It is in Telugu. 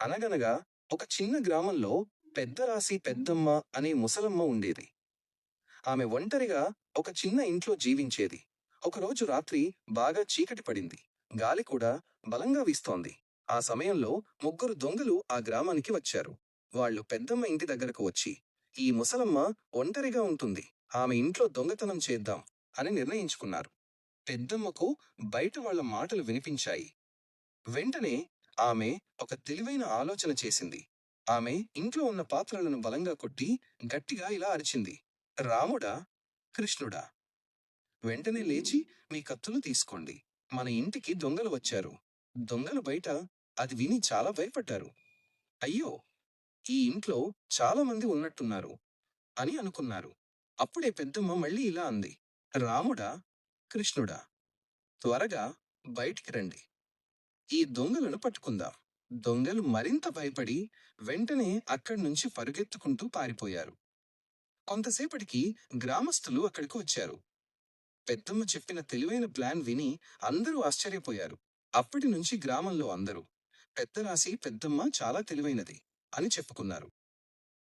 అనగనగా ఒక చిన్న గ్రామంలో పెద్దరాసి పెద్దమ్మ అనే ముసలమ్మ ఉండేది. ఆమె ఒంటరిగా ఒక చిన్న ఇంట్లో జీవించేది. ఒకరోజు రాత్రి బాగా చీకటి పడింది. గాలి కూడా బలంగా వీస్తోంది. ఆ సమయంలో ముగ్గురు దొంగలు ఆ గ్రామానికి వచ్చారు. వాళ్ళు పెద్దమ్మ ఇంటి దగ్గరకు వచ్చి, ఈ ముసలమ్మ ఒంటరిగా ఉంటుంది. ఆమె ఇంట్లో దొంగతనం చేద్దాం అని నిర్ణయించుకున్నారు. పెద్దమ్మకు బయట వాళ్ళ మాటలు వినిపించాయి. వెంటనే ఆమె ఒక తెలివైన ఆలోచన చేసింది. ఆమె ఇంట్లో ఉన్న పాత్రలను బలంగా కొట్టి గట్టిగా ఇలా అరిచింది. రాముడా, కృష్ణుడా, వెంటనే లేచి మీ కత్తులు తీసుకోండి. మన ఇంటికి దొంగలు వచ్చారు. దొంగలు బయట అది విని చాలా భయపడ్డారు. అయ్యో, ఈ ఇంట్లో చాలా మంది ఉన్నట్టున్నారు అని అనుకున్నారు. అప్పుడే పెద్దమ్మ మళ్ళీ ఇలా అంది. రాముడా, కృష్ణుడా, త్వరగా బయటికి రండి. ఈ దొంగలను పట్టుకుందాం. దొంగలు మరింత భయపడి వెంటనే అక్కడి నుంచి పరుగెత్తుకుంటూ పారిపోయారు. కొంతసేపటికి గ్రామస్తులు అక్కడికి వచ్చారు. పెద్దమ్మ చెప్పిన తెలివైన ప్లాన్ విని అందరూ ఆశ్చర్యపోయారు. అప్పటి నుంచి గ్రామంలో అందరూ పెద్దరాసి పెద్దమ్మ చాలా తెలివైనది అని చెప్పుకున్నారు.